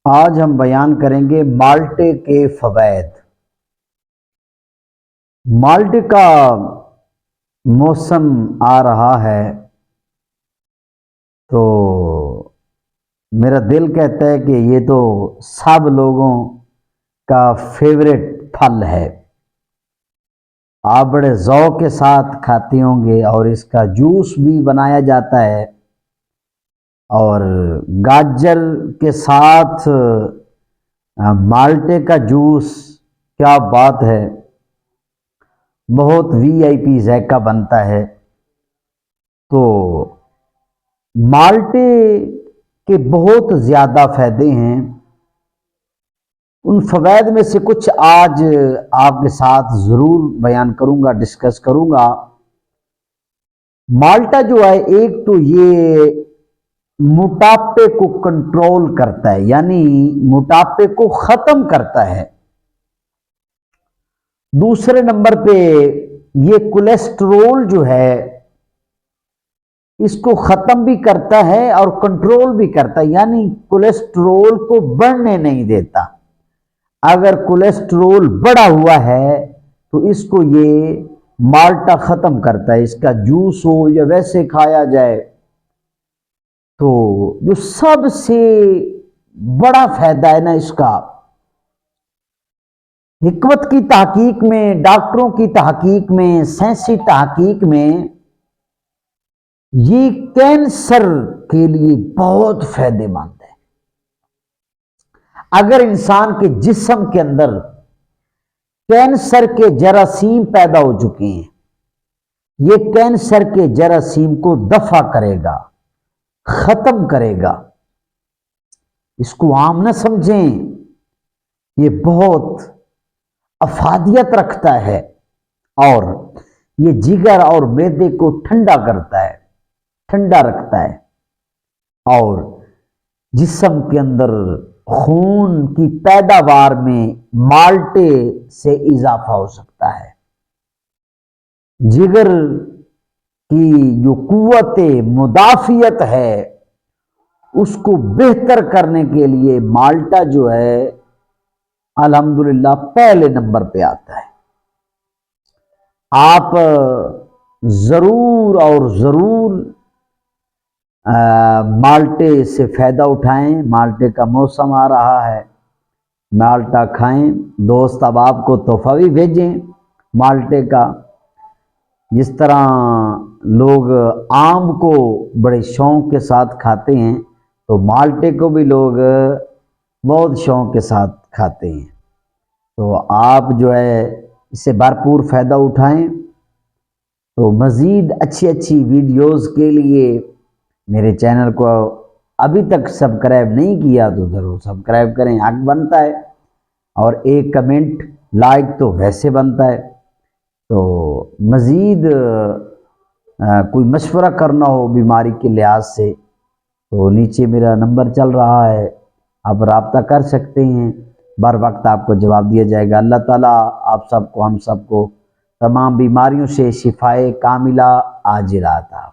آج ہم بیان کریں گے مالٹے کے فوائد۔ مالٹے کا موسم آ رہا ہے تو میرا دل کہتا ہے کہ یہ تو سب لوگوں کا فیوریٹ پھل ہے۔ آپ بڑے ذوق کے ساتھ کھاتے ہوں گے، اور اس کا جوس بھی بنایا جاتا ہے، اور گاجر کے ساتھ مالٹے کا جوس، کیا بات ہے، بہت وی آئی پی ذائقہ بنتا ہے۔ تو مالٹے کے بہت زیادہ فائدے ہیں، ان فوائد میں سے کچھ آج آپ کے ساتھ ضرور بیان کروں گا، ڈسکس کروں گا۔ مالٹا جو ہے، ایک تو یہ موٹاپے کو کنٹرول کرتا ہے، یعنی موٹاپے کو ختم کرتا ہے۔ دوسرے نمبر پہ یہ کولیسٹرول جو ہے اس کو ختم بھی کرتا ہے اور کنٹرول بھی کرتا ہے، یعنی کولیسٹرول کو بڑھنے نہیں دیتا۔ اگر کولیسٹرول بڑھا ہوا ہے تو اس کو یہ مالٹا ختم کرتا ہے۔ اس کا جوس ہو یا ویسے کھایا جائے، تو جو سب سے بڑا فائدہ ہے نا اس کا، حکمت کی تحقیق میں، ڈاکٹروں کی تحقیق میں، سائنسی تحقیق میں، یہ کینسر کے لیے بہت فائدے مند ہے۔ اگر انسان کے جسم کے اندر کینسر کے جراثیم پیدا ہو چکے ہیں، یہ کینسر کے جراثیم کو دفع کرے گا، ختم کرے گا۔ اس کو عام نہ سمجھیں، یہ بہت افادیت رکھتا ہے، اور یہ جگر اور معدے کو ٹھنڈا کرتا ہے، ٹھنڈا رکھتا ہے، اور جسم کے اندر خون کی پیداوار میں مالٹے سے اضافہ ہو سکتا ہے۔ جگر کی جو قوت مدافعت ہے اس کو بہتر کرنے کے لیے مالٹا جو ہے الحمدللہ پہلے نمبر پہ آتا ہے۔ آپ ضرور اور ضرور مالٹے سے فائدہ اٹھائیں۔ مالٹے کا موسم آ رہا ہے، مالٹا کھائیں۔ دوست اب آپ کو تحفہ بھی بھیجیں مالٹے کا۔ جس طرح لوگ آم کو بڑے شوق کے ساتھ کھاتے ہیں، تو مالٹے کو بھی لوگ بہت شوق کے ساتھ کھاتے ہیں۔ تو آپ جو ہے اس سے بھرپور فائدہ اٹھائیں۔ تو مزید اچھی اچھی ویڈیوز کے لیے میرے چینل کو ابھی تک سبسکرائب نہیں کیا تو ضرور سبسکرائب کریں، حق بنتا ہے، اور ایک کمنٹ لائک تو ویسے بنتا ہے۔ تو مزید کوئی مشورہ کرنا ہو بیماری کے لحاظ سے تو نیچے میرا نمبر چل رہا ہے، آپ رابطہ کر سکتے ہیں، بر وقت آپ کو جواب دیا جائے گا۔ اللہ تعالیٰ آپ سب کو، ہم سب کو تمام بیماریوں سے شفائے کاملہ عاجلہ عطا